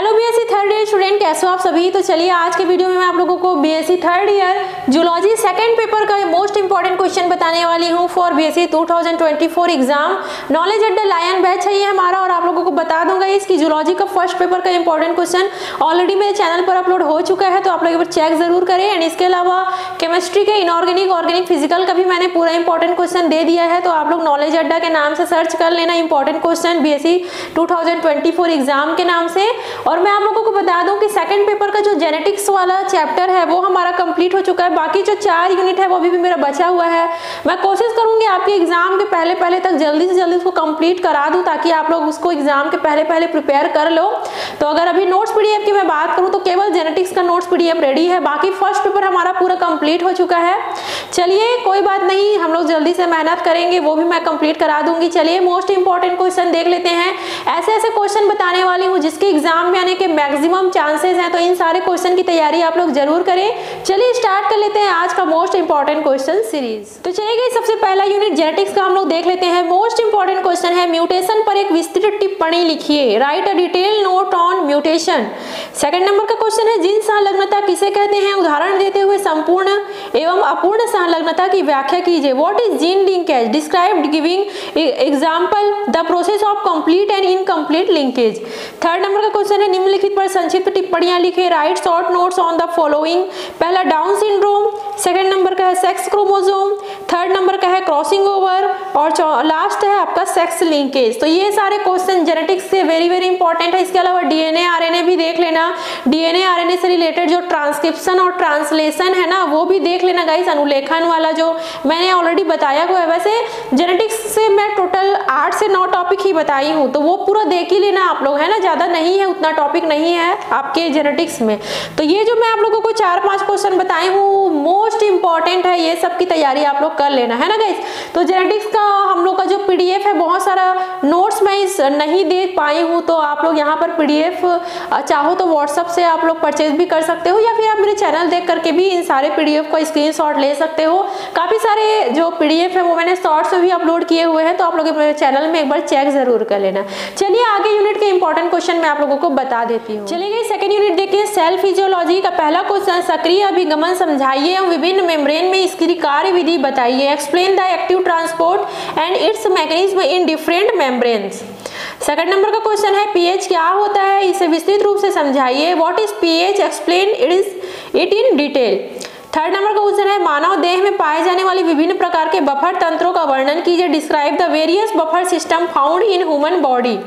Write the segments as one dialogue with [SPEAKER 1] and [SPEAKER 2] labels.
[SPEAKER 1] Hello BSc third year student, कैसे हो आप सभी। तो चलिए आज के वीडियो में मैं आप लोगों को BSc third year zoology second paper का मोस्ट इंपॉर्टेंट क्वेश्चन बताने वाली हूं for BSc 2024 exam. Knowledge at the lion batch है ये हमारा, और आप लोगों को बता दूंगा इसकी जूलॉजी का फर्स्ट पेपर का इंपॉर्टेंट क्वेश्चन ऑलरेडी मेरे चैनल पर अपलोड हो चुका है, तो आप लोग एक बार चेक जरूर करें। एंड इसके अलावा केमिस्ट्री के इनऑर्गेनिक, ऑर्गेनिक, फिजिकल का भी मैंने पूरा इंपॉर्टेंट क्वेश्चन दे दिया है, तो आप लोग नॉलेज अड्डा के नाम से सर्च कर लेना इंपॉर्टेंट क्वेश्चन बीएससी 2024 एग्जाम के नाम से। और मैं आप लोगों को बता दूं कि सेकंड पेपर का जो जेनेटिक्स वाला चैप्टर है वो हमारा कंप्लीट हो चुका है। बाकी जो 4 यूनिट है वो भी मेरा बचा हुआ है। मैं कोशिश करूंगी आपके एग्जाम के पहले तक जल्दी से जल्दी उसको कंप्लीट करा दूं, ताकि आप लोग उसको एग्जाम के पहले प्रिपेयर कर लो। तो अगर अभी नोट्स पीडीएफ की मैं बात करूं तो केवल जेनेटिक्स का नोट्स पीडीएफ रेडी है, बाकी फर्स्ट पेपर हमारा पूरा कंप्लीट हो चुका है। चलिए कोई बात नहीं, हम लोग जल्दी से मेहनत करेंगे, वो भी मैं कंप्लीट करा दूंगी। चलिए मोस्ट इंपॉर्टेंट क्वेश्चन देख लेते हैं। ऐसे क्वेश्चन बताने वाली हूँ जिसके एग्जाम में आने के मैक्सिमम चांसेस हैं, तो इन सारे क्वेश्चन की तैयारी आप लोग जरूर करें। चलिए स्टार्ट कर लेते हैं आज का मोस्ट इंपॉर्टेंट क्वेश्चन सीरीज। तो चलिए सबसे पहला यूनिट जेनेटिक्स का हम लोग देख लेते हैं। मोस्ट इंपॉर्टेंट क्वेश्चन है, म्यूटेशन पर एक विस्तृत टिप्पणी लिखिए, right a detail note on mutation. Second number का क्वेश्चन है, जिन संलग्नता किसे कहते हैं, उदाहरण देते हुए संपूर्ण एवं अपूर्ण संलग्नता की व्याख्या कीजिए। What is gene linkage, describe giving example, the process of complete and incomplete linkage. Third number का क्वेश्चन है, निम्नलिखित पर संक्षिप्त टिप्पणियां लिखे, right short notes on the following. पहला डाउन सिंड्रोम, सेकंड नंबर का है सेक्स क्रोमोसोम, थर्ड नंबर का है क्रॉसिंग ओवर, और लास्ट है आपका सेक्स लिंकेज। तो ये सारे क्वेश्चन जेनेटिक्स से वेरी इंपॉर्टेंट है। इसके अलावा डीएनए आरएनए भी देख लेना, डीएनए आरएनए से रिलेटेड जो ट्रांसक्रिप्शन और ट्रांसलेशन है ना वो भी देख लेना गाइस, अनुलेखन वाला जो मैंने ऑलरेडी बताया हुआ है। वैसे जेनेटिक्स से मैं टोटल 8 से 9 टॉपिक ही बताई हूँ, तो वो पूरा देख ही लेना आप लोग, है ना, ज्यादा नहीं है, उतना टॉपिक नहीं है आपके जेनेटिक्स में। तो ये जो मैं आप लोगों को 4-5 क्वेश्चन बताई हूँ मोस्ट इंपॉर्टेंट है, ये सब की तैयारी आप लोग कर लेना, है ना गाइस। तो जेनेटिक्स का हम लोग का जो पीडीएफ है, बहुत सारा नोट्स मैं नहीं दे पाई हूँ, तो आप लोग यहाँ पर पीडीएफ चाहो तो व्हाट्सएप से आप लोग परचेज भी कर सकते हो, या फिर आप मेरे चैनल देख करके भी इन सारे पीडीएफ का स्क्रीनशॉट ले सकते हो। काफी सारे जो पीडीएफ है वो मैंने शॉर्ट्स में भी अपलोड किए हुए हैं, तो आप लोग मेरे चैनल में एक बार चेक जरूर कर लेना। चलिए आगे यूनिट के इंपॉर्टेंट क्वेश्चन मैं आप लोगों को बता देती हूँ। चलिए सेकंड यूनिट देखिए, सेल फिजियोलॉजी का पहला क्वेश्चन, सक्रिय अभिगमन समझाइए एवं विभिन्न मेम्ब्रेन में इसकी कार्य विधि बताइए। Explain the active transport and it's mechanism in different membranes. Second number का क्वेश्चन है, पीएच क्या होता है, इसे विस्तृत रूप से समझाइए। What is pH, explain it in detail. Third number का क्वेश्चन है, मानव देह में पाए जाने वाले विभिन्न प्रकार के बफर तंत्रों का वर्णन कीजिए। Describe the various buffer system found in human body.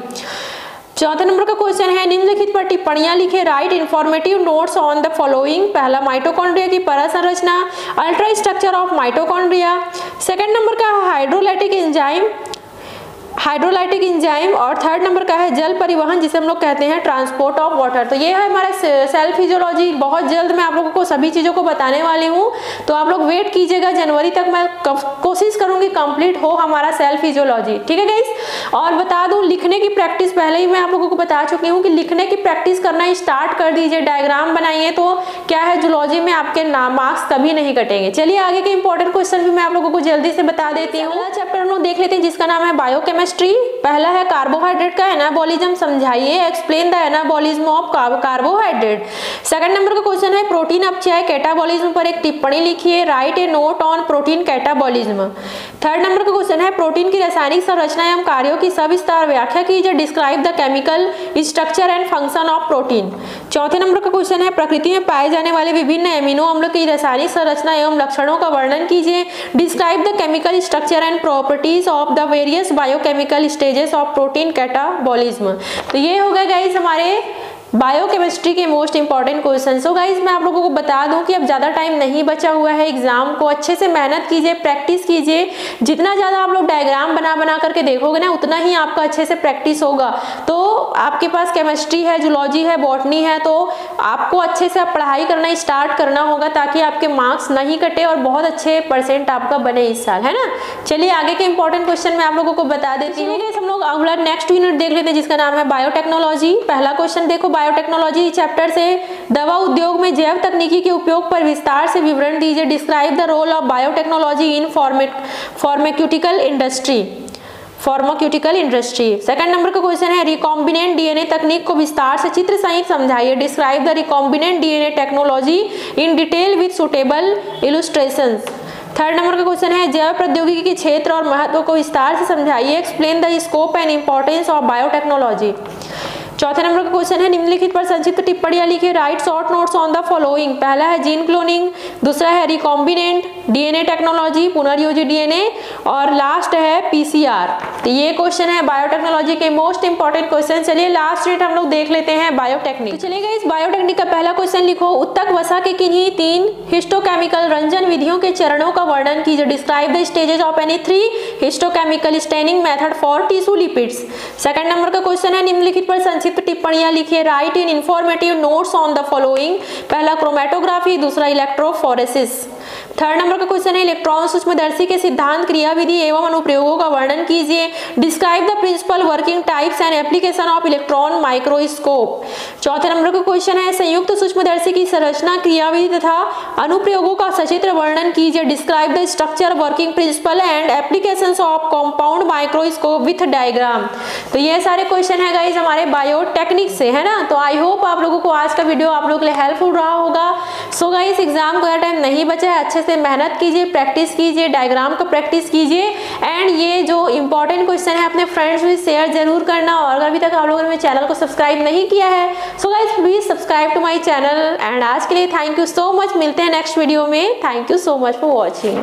[SPEAKER 1] चौथे नंबर का क्वेश्चन है, निम्नलिखित पर टिप्पणियां लिखे, right informative notes on the following. पहला, माइटोकॉन्ड्रिया की परत संरचना, ultra structure of mitochondria. Second number का हाइड्रोलाइटिक एंजाइम, और थर्ड नंबर का है जल परिवहन, जिसे हम लोग कहते हैं ट्रांसपोर्ट ऑफ वाटर। तो ये है हमारा सेल फिजियोलॉजी। बहुत जल्द मैं आप लोगों को सभी चीजों को बताने वाली हूँ, तो आप लोग वेट कीजिएगा, जनवरी तक मैं कोशिश करूंगी कंप्लीट हो हमारा सेल फिजियोलॉजी, ठीक है गाइस। और बता दूं, लिखने की प्रैक्टिस पहले ही मैं आप लोगों को बता चुकी हूँ कि लिखने की प्रैक्टिस करना स्टार्ट कर दीजिए, डायग्राम बनाइए, तो क्या है जूलॉजी में आपके मार्क्स कभी नहीं कटेंगे। चलिए आगे के इंपॉर्टेंट क्वेश्चन भी मैं आप लोगों को जल्दी से बता देती हूँ। अगला चैप्टर हम लोग देख लेते हैं जिसका नाम है बायोकेमिस्ट्री। पहला है कार्बोहाइड्रेट का एनाबॉलिज्म समझाइए। Explain the anabolism of carbohydrate. Second number का क्वेश्चन है, प्रोटीन अपचय कैटाबॉलिज्म पर एक टिप्पणी लिखिए। Right A note on protein catabolism. Third number का क्वेश्चन है, प्रोटीन की रासायनिक संरचना एवं कार्यों की सविस्तार व्याख्या कीजिए। Describe the chemical structure and function of protein. चौथे नंबर का क्वेश्चन है, प्रकृति में पाए जाने वाले विभिन्न एमिनो अम्ल की रासायनिक संरचना एवं लक्षणों का वर्णन कीजिए। Describe the chemical structure and properties of the various biochemical stages of protein catabolism. तो ये हो गए गाइस हमारे बायोकेमिस्ट्री के most important question. So guys मैं आप लोगों को बता दूं कि अब ज़्यादा टाइम नहीं बचा हुआ है एग्जाम को, अच्छे से मेहनत कीजिए, प्रैक्टिस कीजिए। जितना ज़्यादा आप लोग डायग्राम बना करके देखोगे ना, उतना ही आपका अच्छे से प्रैक्टिस होगा। तो आपके पास केमिस्ट्री है, जूलॉजी है, बॉटनी है, तो आपको अच्छे से पढ़ाई करना स्टार्ट करना होगा, ताकि आपके मार्क्स नहीं कटे और बहुत अच्छे परसेंट आपका बने इस साल, है ना। चलिए आगे के इंपॉर्टेंट क्वेश्चन मैं आप लोगों को बता देती हूँ। हम लोग अगला नेक्स्ट यूनिट देख लेते हैं जिसका नाम है बायोटेक्नोलॉजी। पहला क्वेश्चन देखो, बायोटेक्नोलॉजी चैप्टर से दवा उद्योग में जैव तकनीकी के उपयोग पर विस्तार से विवरण दीजिए। Describe the role of biotechnology in pharmaceutical industry. Pharmaceutical industry. Second number का क्वेश्चन है रिकॉम्बिनेंट डीएनए तकनीक को विस्तार से चित्र सहित समझाइए। Describe the recombinant DNA technology in detail with suitable illustrations. Third number का क्वेश्चन है जैव प्रौद्योगिकी के क्षेत्र और महत्व को विस्तार से समझाइए। Explain the scope and importance of biotechnology. चौथे नंबर का क्वेश्चन है निम्नलिखित पर संक्षिप्त टिप्पणियां लिखिए। Right short notes on the following. पहला है जीन क्लोनिंग, दूसरा है रिकॉम्बिनेंट डीएनए टेक्नोलॉजी, पुनर्योजी डीएनए, और लास्ट है पीसीआर। तो ये क्वेश्चन है बायोटेक्नोलॉजी के मोस्ट इंपॉर्टेंट क्वेश्चन। चलिए लास्ट मिनट हम लोग देख लेते हैं बायोटेक्निक। तो चलिए इस बायोटेक्निक का पहला क्वेश्चन लिखो। उत्तक वसा के किन्हीं 3 हिस्टोकेमिकल रंजन विधियों के चरणों का वर्णन कीजिए। Describe the stages of any 3 histochemical staining method for tissue lipids. Second number का क्वेश्चन है निम्नलिखित पर संक्षिप्त टिप्पणियां लिखिए। Write in informative notes on the following. पहला क्रोमेटोग्राफी, दूसरा इलेक्ट्रोफोरेसिस। थर्ड नंबर का क्वेश्चन है इलेक्ट्रॉन सूक्ष्मदर्शी के सिद्धांत, क्रियाविधि एवं अनुप्रयोगों का वर्णन कीजिए। Describe the principle working types and application of electron microscope. चौथे नंबर का क्वेश्चन है संयुक्त सूक्ष्मदर्शी की संरचना, क्रियाविधि तथा अनुप्रयोगों का सचित्र वर्णन कीजिए। Describe the structure, working principle and applications of compound microscope with diagram. तो ये सारे क्वेश्चन है गाइस हमारे बायोटेक्निक से, है ना। तो आई होप आप लोगों को आज का वीडियो आप लोगों के लिए हेल्पफुल रहा होगा। सो गाइस एग्जाम का टाइम नहीं बचा है, अच्छे से मेहनत कीजिए, प्रैक्टिस कीजिए, डायग्राम का प्रैक्टिस कीजिए, एंड ये जो इंपॉर्टेंट क्वेश्चन है अपने फ्रेंड्स में शेयर जरूर करना। और अभी तक आप लोगों ने मेरे चैनल को सब्सक्राइब नहीं किया है, so guys please subscribe to my channel. And आज के लिए थैंक यू सो मच। मिलते हैं नेक्स्ट वीडियो में। Thank you so much for watching.